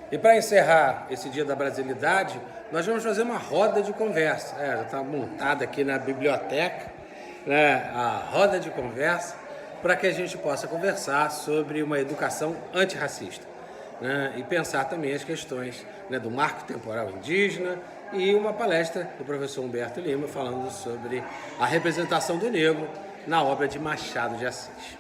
E para encerrar esse Dia da Brasilidade, nós vamos fazer uma roda de conversa. Já está montada aqui na biblioteca, né, a roda de conversa, para que a gente possa conversar sobre uma educação antirracista, né, e pensar também as questões, né, do marco temporal indígena e uma palestra do professor Humberto Lima falando sobre a representação do negro na obra de Machado de Assis.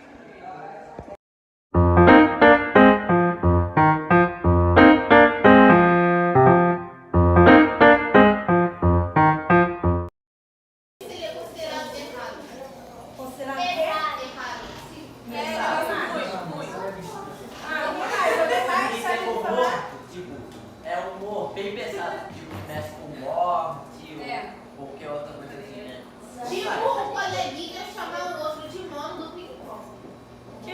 Bem pesado, tipo, começa com morte, ou qualquer outra coisa assim, né? Tipo o coleguinha chamar o outro de mano do ping-pong. O quê?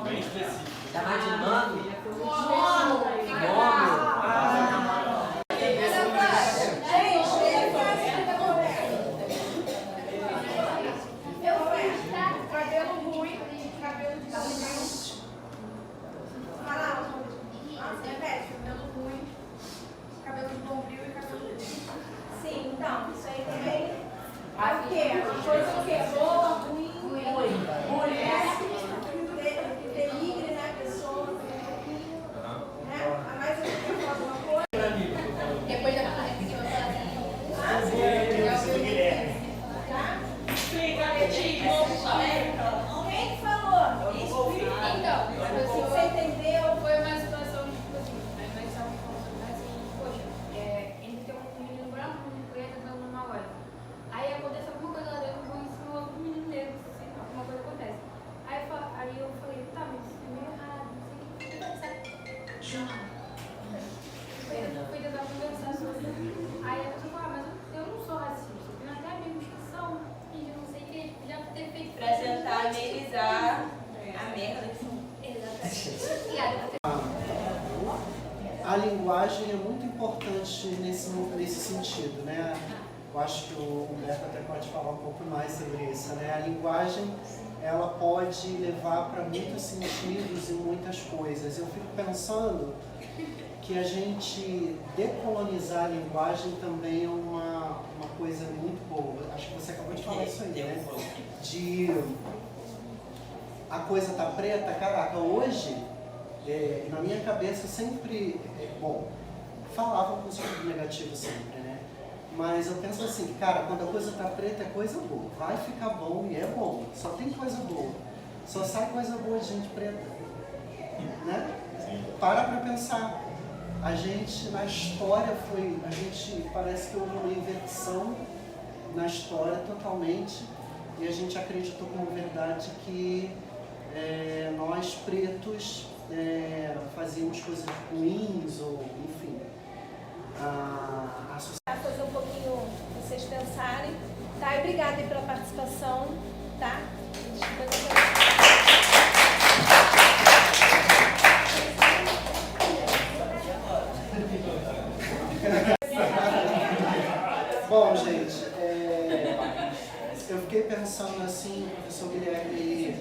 Bem específico. Chamar de mano? Mono. Cabelo ruim, cabelo de cabelo ruim, cabelo de bombril e cabelo ruim. Sim, então, isso aí também é o quê? Uma coisa o quê? Boa, ruim, mulher, que denigre, né, pessoa, né? A mais eu quero falar alguma coisa. Depois da palestra que você Quem falou? Então, Você entendeu? Foi uma situação, tipo assim, aí nós estávamos falando assim, poxa, ele tem um menino branco, um menino preto, dando uma hora. Aí acontece alguma coisa lá dentro, com isso, um outro menino negro, assim, alguma coisa acontece. Aí eu falei, tá, mas isso é meio errado, não sei o que, fui tentar conversar sobre. Aí a pessoa falou, mas eu não sou racista, eu tenho até amigos que são, e eu não sei o que, já ter feito. Pra tentar amenizar a merda que são. Exatamente. A linguagem é muito importante nesse sentido, né? Eu acho que o Humberto até pode falar um pouco mais sobre isso, né? A linguagem, ela pode levar para muitos sentidos e muitas coisas. Eu fico pensando que a gente decolonizar a linguagem também é uma coisa muito boa. Acho que você acabou de falar isso aí, né? De a coisa tá preta, caraca, hoje, na minha cabeça sempre, falava um positivo negativo sempre, né? Mas eu penso assim, cara, quando a coisa tá preta é coisa boa, vai ficar bom e é bom, só tem coisa boa, só sai coisa boa de gente preta, né? Para pra pensar, a gente na história parece que houve uma inversão na história totalmente, e a gente acreditou como verdade que nós pretos fazíamos coisas ruins, ou enfim. A coisa um pouquinho pra vocês pensarem, tá? E obrigada aí pela participação, tá? Bom, gente, eu fiquei pensando assim, o professor Guilherme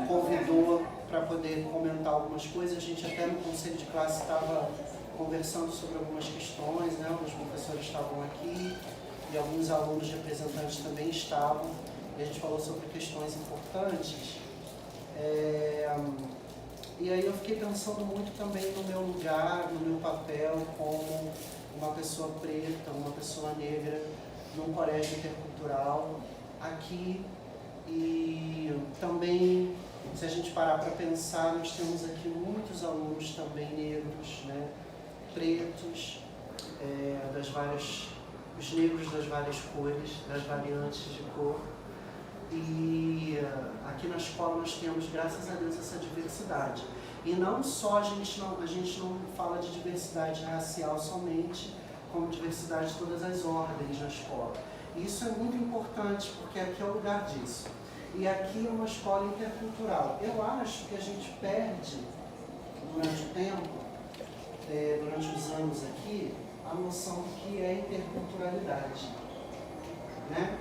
convidou para poder comentar algumas coisas. A gente até no conselho de classe estava conversando sobre algumas questões, né? Alguns professores estavam aqui e alguns alunos representantes também estavam. E a gente falou sobre questões importantes. E aí eu fiquei pensando muito também no meu lugar, no meu papel como uma pessoa preta, uma pessoa negra, num colégio intercultural aqui. E também, se a gente parar para pensar, nós temos aqui muitos alunos também negros, né? Pretos, os negros das várias cores, das variantes de cor. E aqui na escola nós temos, graças a Deus, essa diversidade. E não só a gente não fala de diversidade racial somente, como diversidade de todas as ordens na escola. E isso é muito importante, porque aqui é o lugar disso. E aqui é uma escola intercultural. Eu acho que a gente perde, durante o tempo, durante os anos aqui, a noção do que é interculturalidade, né?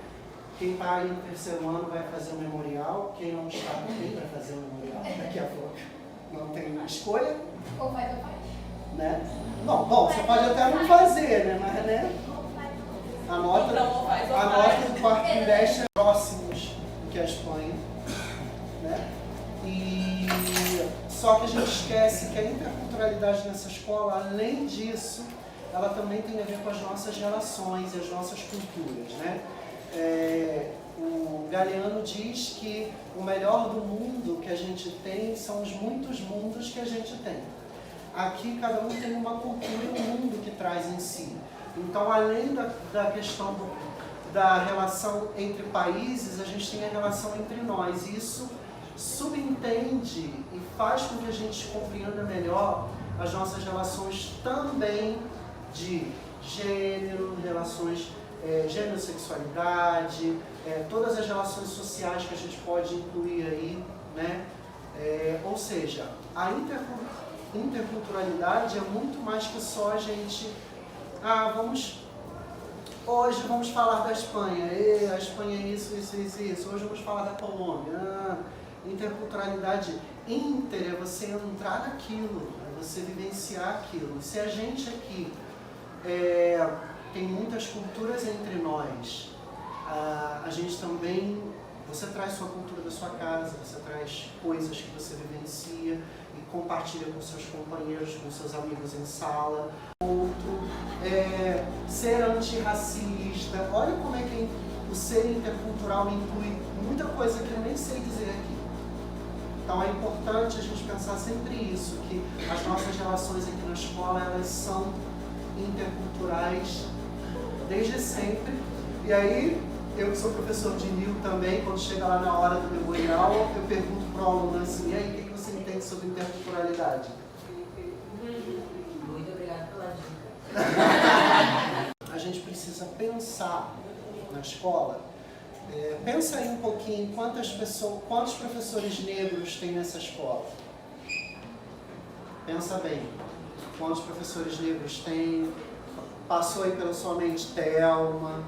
Quem está aí no terceiro ano vai fazer o memorial, quem não está também vai fazer o memorial daqui a pouco. Não tem escolha. Ou faz ou faz. né? Bom, você pode até não fazer, né? Mas, né? Anota o quarto trimestre próximos do que a Espanha, né? E só que a gente esquece que a interculturalidade nessa escola, além disso, ela também tem a ver com as nossas relações e as nossas culturas, né? O Galeano diz que o melhor do mundo que a gente tem são os muitos mundos que a gente tem. Aqui cada um tem uma cultura e um mundo que traz em si. Então, além da questão da relação entre países, a gente tem a relação entre nós. E isso subentende e faz com que a gente compreenda melhor as nossas relações também de gênero, relações gênero, sexualidade, todas as relações sociais que a gente pode incluir aí, né? Ou seja, a interculturalidade é muito mais que só a gente... hoje vamos falar da Espanha, a Espanha é isso. Hoje vamos falar da Colômbia. Interculturalidade é você entrar naquilo, é você vivenciar aquilo. Se a gente aqui tem muitas culturas entre nós, a gente também, você traz sua cultura da sua casa, você traz coisas que você vivencia e compartilha com seus companheiros, com seus amigos em sala. Ser antirracista, olha como é que o ser intercultural inclui muita coisa que eu nem sei dizer aqui. Então é importante a gente pensar sempre isso, que as nossas relações aqui na escola, elas são interculturais desde sempre. E aí, eu que sou professor de NIL também, quando chega lá na hora do memorial, eu pergunto para o aluno assim, e aí, o que você entende sobre interculturalidade? Muito obrigado pela dica. A gente precisa pensar na escola. Pensa aí um pouquinho quantos professores negros tem nessa escola. Pensa bem, quantos professores negros tem. Passou aí pela sua mente Thelma,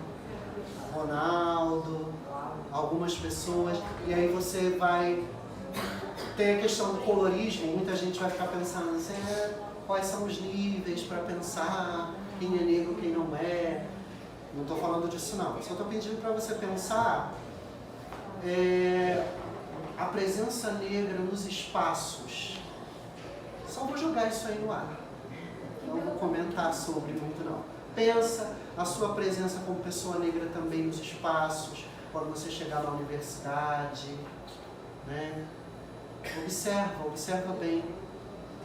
Ronaldo, algumas pessoas, e aí você vai ter a questão do colorismo. Muita gente vai ficar pensando assim, quais são os níveis para pensar quem é negro, quem não é. Não estou falando disso não, só estou pedindo para você pensar a presença negra nos espaços. Só vou jogar isso aí no ar, não vou comentar sobre muito não. Pensa a sua presença como pessoa negra também nos espaços, quando você chegar na universidade, né? Observa bem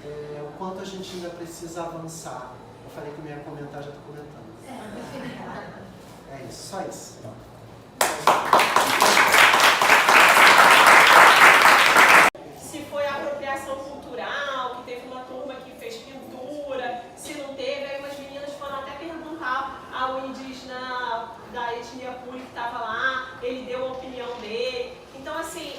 o quanto a gente ainda precisa avançar. Eu falei que não ia comentar, já estou comentando. É isso, só isso. Se foi apropriação cultural, que teve uma turma que fez pintura, se não teve, aí umas meninas foram até perguntar ao indígena da etnia Puri que estava lá, ele deu a opinião dele. Então, assim,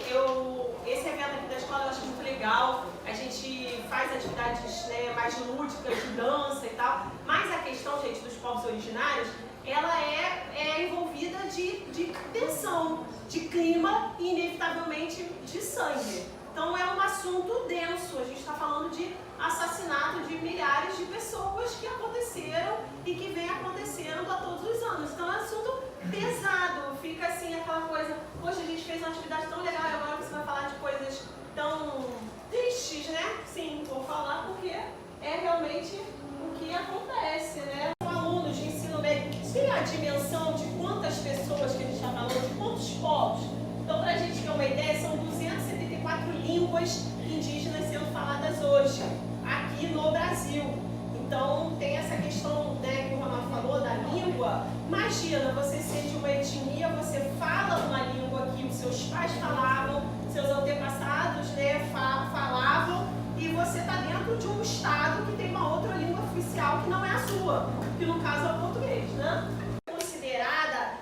esse evento aqui da escola eu acho muito legal. A gente faz atividades, né, mais lúdicas, de dança e tal, mas a questão, gente, dos povos originários, ela é envolvida de tensão, de clima e, inevitavelmente, de sangue. Então é um assunto denso, a gente está falando de assassinato de milhares de pessoas que aconteceram e que vem acontecendo a todos os anos. Então é um assunto pesado, fica assim aquela coisa, poxa, a gente fez uma atividade tão legal e agora você vai falar de coisas tão tristes, né? Sim, vou falar porque é realmente o que acontece, né? Alunos de ensino médio têm a dimensão de quantas pessoas que a gente está falando, de quantos povos. Então, para a gente ter uma ideia, são 274 línguas indígenas sendo faladas hoje, aqui no Brasil. Então, tem essa questão, né, que o Ronaldo falou, da língua. Imagina, você ser de uma etnia, você fala uma língua que os seus pais falavam, seus antepassados, né, falavam, e você está dentro de um estado que tem uma outra língua oficial que não é a sua, que no caso é o português, né? Considerada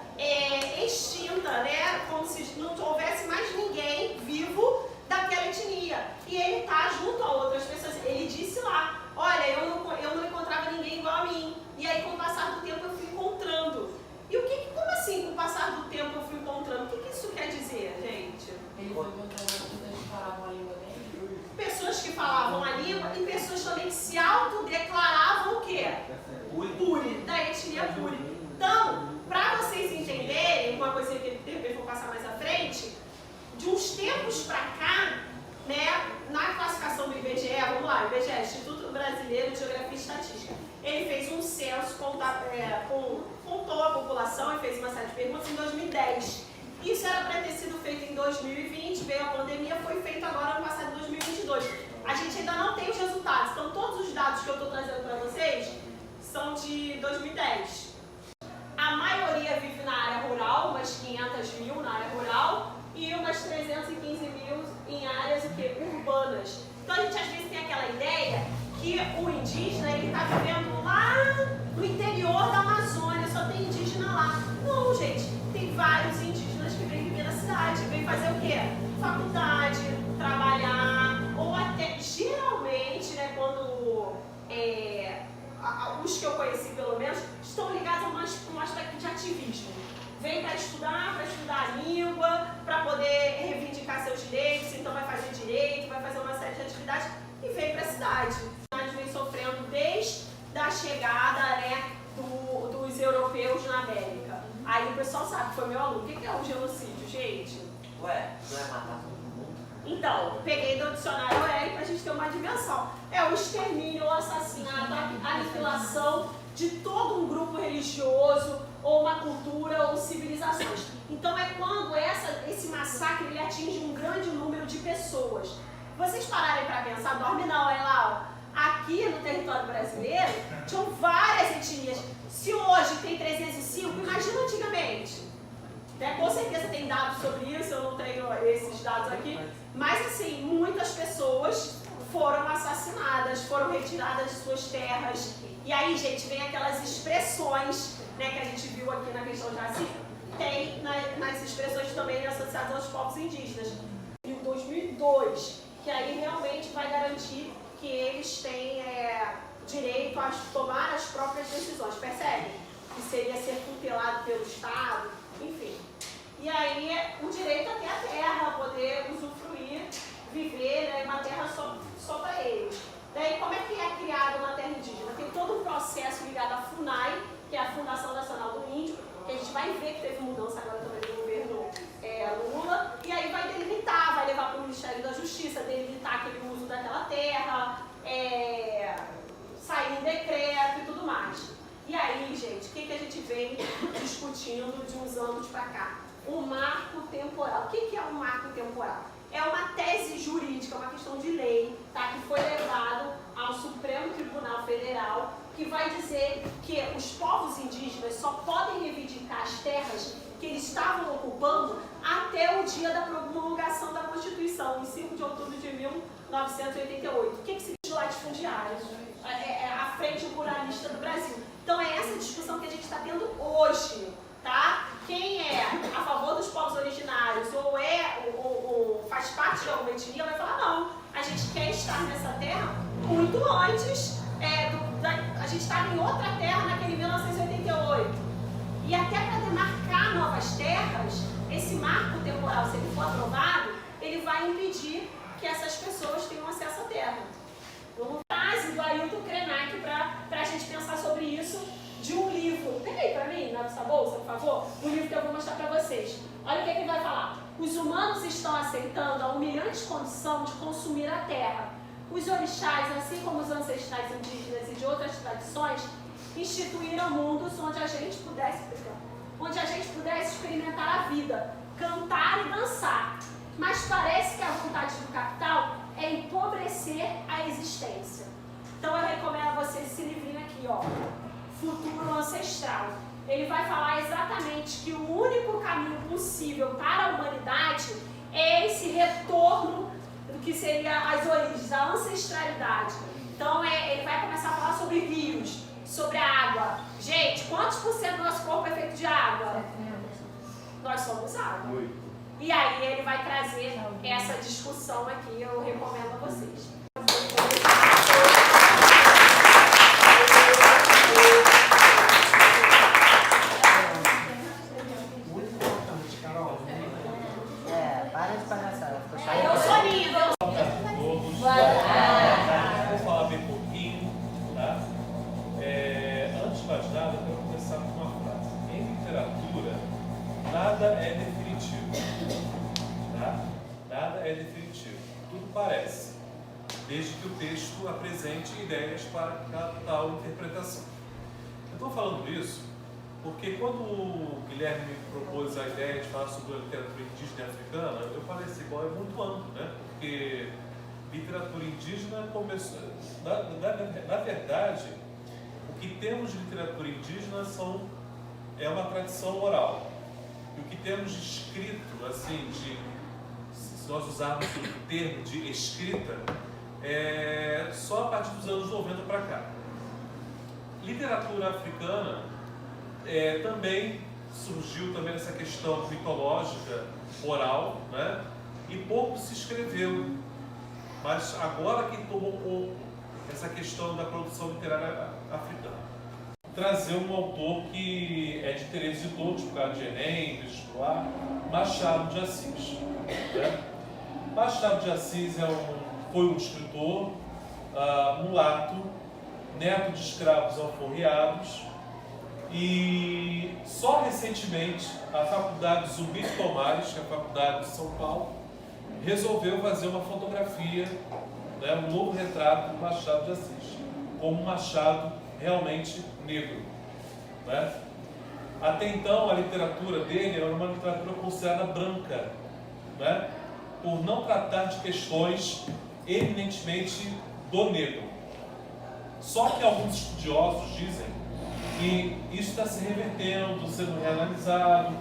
extinta, né? Como se não houvesse mais ninguém vivo daquela etnia. E ele está junto a outras pessoas. Ele disse lá, olha, eu não encontrava ninguém igual a mim. E aí, com o passar do tempo, eu fui encontrando. E como assim, com o passar do tempo, eu fui encontrando? O que isso quer dizer, gente? Ele foi encontrando pessoas que falavam a língua dele. Pessoas que falavam a língua e pessoas também que se autodeclaravam Instituto Brasileiro de Geografia e Estatística. Ele fez um censo, contou a população e fez uma série de perguntas em 2010. Isso era para ter sido feito em 2020, veio a pandemia, foi feito agora no passado, em 2022. A gente ainda não tem os resultados, então todos os dados que eu estou trazendo para vocês são de 2010. A maioria vive na área rural, umas 500 mil na área rural e umas 315 mil em áreas urbanas. Então a gente às vezes tem aquela ideia que o indígena está vivendo lá no interior da Amazônia, só tem indígena lá. Não, gente, tem vários indígenas que vêm viver na cidade, vêm fazer o quê? Faculdade, trabalhar, ou até, geralmente, né, quando os que eu conheci pelo menos, estão ligados a um aspecto de ativismo. Vem para estudar a língua, para poder reivindicar seus direitos, então vai fazer direito, vai fazer uma série de atividades e vem para a cidade. A cidade vem sofrendo desde a chegada, né, dos europeus na América. Aí o pessoal sabe que foi meu aluno. O que é um genocídio, gente? Ué, não é matar todo mundo? Então, peguei do dicionário ERI para a gente ter uma dimensão. É o extermínio, o assassinato, a aniquilação de todo um grupo religioso, ou uma cultura, ou civilizações. Então é quando esse massacre ele atinge um grande número de pessoas. Vocês pararem para pensar, dorme não, hein, Laura? Aqui no território brasileiro, tinham várias etnias. Se hoje tem 305, imagina antigamente. Com certeza tem dados sobre isso, eu não tenho esses dados aqui. Mas, assim, muitas pessoas foram assassinadas, foram retiradas de suas terras. E aí, gente, vem aquelas expressões, né, que a gente viu aqui na questão de racismo, tem nas expressões também associadas aos povos indígenas. Em 2002, que aí realmente vai garantir que eles têm direito a tomar as próprias decisões, percebe? Que seria ser tutelado pelo Estado, enfim. E aí o direito a ter a terra, poder usufruir, viver, né, uma terra só para eles. Daí como é que é criada uma terra indígena? Tem todo um processo ligado à FUNAI, que é a Fundação Nacional do Índio, que a gente vai ver que teve mudança agora também no governo Lula, e aí vai delimitar, vai levar para o Ministério da Justiça, delimitar aquele uso daquela terra, sair em decreto e tudo mais. E aí, gente, o que a gente vem discutindo de uns anos para cá? O marco temporal. O que é um marco temporal? É uma tese jurídica, uma questão de lei, tá? Que foi levado ao Supremo Tribunal Federal, que vai dizer que os povos indígenas só podem reivindicar as terras que eles estavam ocupando até o dia da promulgação da Constituição, em 5 de outubro de 1988. O que significa latifundiário? A Frente Ruralista do Brasil. Então é essa discussão que a gente está tendo hoje, tá? Quem é a favor dos povos originários ou faz parte de alguma etnia vai falar não, a gente quer estar nessa terra muito antes, a gente estava em outra terra naquele 1988. E até para demarcar novas terras, esse marco temporal, se ele for aprovado, ele vai impedir que essas pessoas tenham acesso à terra. Uma frase do Ailton Krenak para a gente pensar sobre isso, de um livro. Pega aí para mim, na sua bolsa, por favor, um livro que eu vou mostrar para vocês. Olha o que ele vai falar. Os humanos estão aceitando a humilhante condição de consumir a terra. Os orixás, assim como os ancestrais indígenas e de outras tradições, instituíram mundos onde a gente pudesse experimentar a vida, cantar e dançar. Mas parece que a vontade do capital é empobrecer a existência. Então eu recomendo a vocês esse livrinho aqui, ó, Futuro Ancestral. Ele vai falar exatamente que o único caminho possível para a humanidade é esse retorno do que seria as origens, a ancestralidade. Então ele vai começar a falar sobre rios, sobre a água. Gente, quantos por cento do nosso corpo é feito de água? Nós somos água. E aí ele vai trazer essa discussão aqui, eu recomendo a vocês. Muito importante, Carol. Para de palhaçada. Aí eu sou linda. Vou falar bem pouquinho, tá? Antes de mais nada, eu quero começar com uma frase. Em literatura, nada é definitivo. Tá? Nada é definitivo. Tudo parece. desde que o texto apresente ideias para tal interpretação. Eu estou falando isso porque quando o Guilherme me propôs a ideia de falar sobre a literatura indígena e africana, eu falei assim, bom, é muito amplo, né? Porque literatura indígena começou... Na verdade, o que temos de literatura indígena é uma tradição oral. E o que temos de escrito, assim, se nós usarmos o termo de escrita, é só a partir dos anos 90 para cá. Literatura africana também surgiu também essa questão mitológica, oral, né? E pouco se escreveu. Mas agora que tomou conta essa questão da produção literária africana. Trazer um autor que é de interesse de todos, por causa de Enem, vestibular, Machado de Assis. Né? Machado de Assis foi um escritor mulato, neto de escravos alforriados, e só recentemente a Faculdade Zumbi de Palmares, que é a Faculdade de São Paulo, resolveu fazer uma fotografia, né, um novo retrato do Machado de Assis, como um Machado realmente negro. Né? Até então a literatura dele era uma literatura considerada branca, né, por não tratar de questões eminentemente do negro. Só que alguns estudiosos dizem que isso está se revertendo, sendo reanalisado.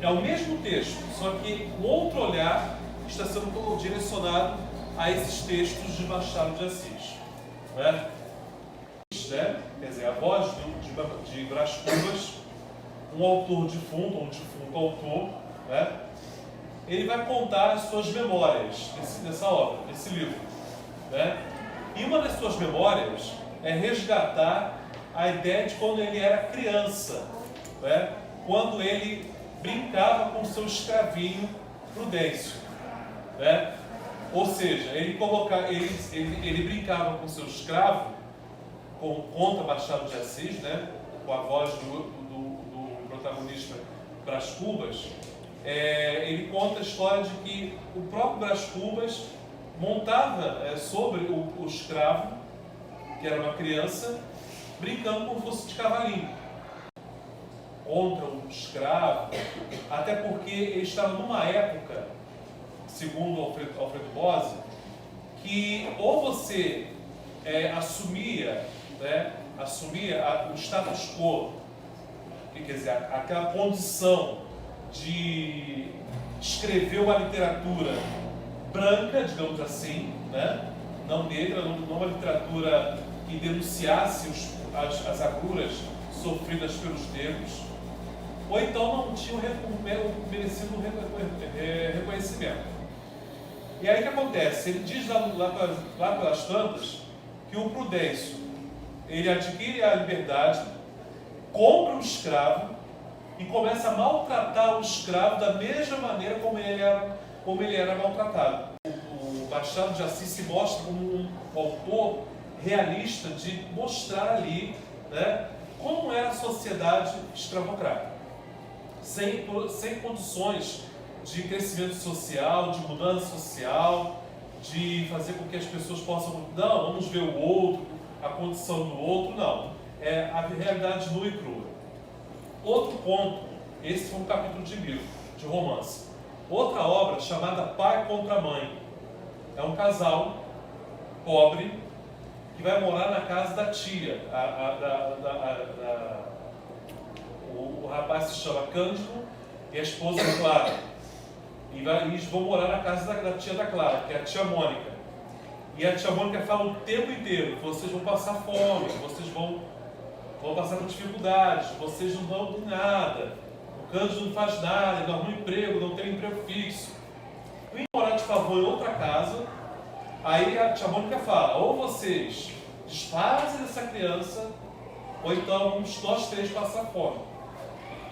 É o mesmo texto, só que um outro olhar está sendo direcionado a esses textos de Machado de Assis. Né? Quer dizer, a voz de Brás Cubas, um autor defunto, um defunto autor, né? Ele vai contar as suas memórias nessa obra, nesse livro. Né? E uma das suas memórias é resgatar a ideia de quando ele era criança, né? Quando ele brincava com seu escravinho Prudêncio. Né? Ou seja, ele brincava com seu escravo, conta Machado de Assis, né? Com a voz do protagonista Brás Cubas. Ele conta a história de que o próprio Brás Cubas montava sobre o escravo, que era uma criança, brincando como fosse de cavalinho contra um escravo, até porque ele estava numa época, segundo Alfredo Bose, que ou você assumia o status quo, quer dizer, aquela condição de escrever uma literatura branca, digamos assim, né? Não negra, não uma literatura que denunciasse as agruras sofridas pelos negros, ou então não tinham merecido reconhecimento. E aí o que acontece? Ele diz lá pelas tantas que o Prudêncio, ele adquire a liberdade, compra o escravo e começa a maltratar o escravo da mesma maneira como ele era maltratado. O Machado de Assis se mostra como um autor realista de mostrar ali, né, como era a sociedade escravocrata, sem condições de crescimento social, de mudança social, de fazer com que as pessoas possam, não, vamos ver o outro, a condição do outro, não. É a realidade nua e crua. Outro ponto, esse foi um capítulo de livro, de romance. Outra obra chamada Pai contra Mãe. É um casal pobre que vai morar na casa da tia. O rapaz se chama Cândido e a esposa é Clara. E eles vão morar na casa da tia da Clara, que é a tia Mônica. E a tia Mônica fala o tempo inteiro: vocês vão passar fome, vocês vão passar por dificuldades, vocês não vão ter nada. O Cândido não faz nada, ele não arruma emprego, não tem emprego fixo. Vem morar de favor em outra casa. Aí a tia Mônica fala: ou vocês desfazem dessa criança, ou então vamos nós três passar fome.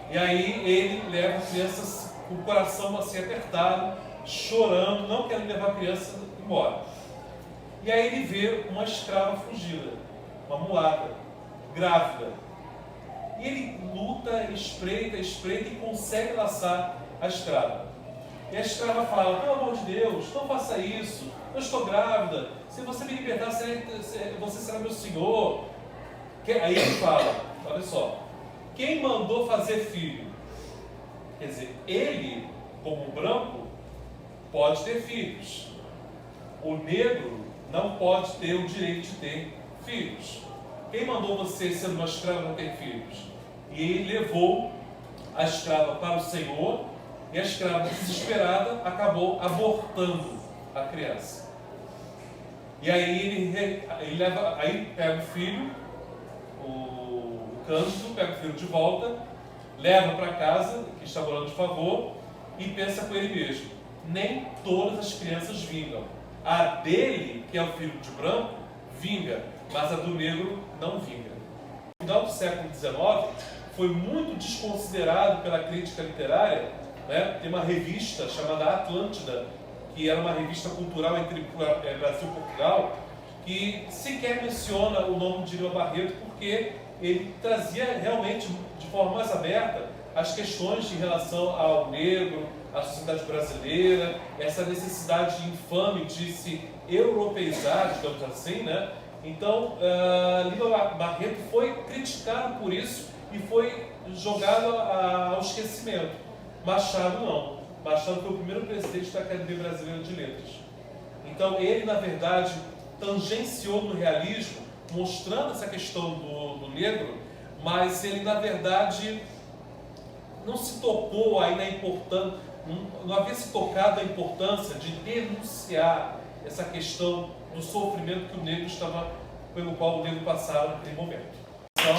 E aí ele leva a criança com o coração assim apertado, chorando, não querendo levar a criança embora. E aí ele vê uma escrava fugida, uma mulata, grávida. E ele luta, espreita e consegue laçar a escrava. E a escrava fala, pelo amor de Deus, não faça isso, eu estou grávida, se você me libertar, você será meu senhor. Aí ele fala, olha só, quem mandou fazer filho? Quer dizer, ele, como branco, pode ter filhos. O negro não pode ter o direito de ter filhos. Quem mandou você, sendo uma escrava, não ter filhos? E ele levou a escrava para o Senhor, e a escrava, desesperada, acabou abortando a criança. E aí ele leva, aí pega o filho, o Cândido pega o filho de volta, leva para casa, que está morando de favor, e pensa com ele mesmo, nem todas as crianças vingam. A dele, que é o filho de branco, vinga, mas a do negro não vinga. No final do século XIX, foi muito desconsiderado pela crítica literária, né? Tem uma revista chamada Atlântida, que era uma revista cultural entre Brasil e Portugal, que sequer menciona o nome de Lima Barreto, porque ele trazia realmente, de forma mais aberta, as questões em relação ao negro, à sociedade brasileira, essa necessidade infame de se europeizar, digamos assim, né? Então, Lima Barreto foi criticado por isso e foi jogado ao esquecimento. Machado não. Machado foi o primeiro presidente da Academia Brasileira de Letras. Então, ele, na verdade, tangenciou no realismo, mostrando essa questão do negro, mas ele, na verdade, não se tocou aí na importância, não havia se tocado a importância de denunciar essa questão do sofrimento que o negro estava, pelo qual o negro passava naquele momento. Então,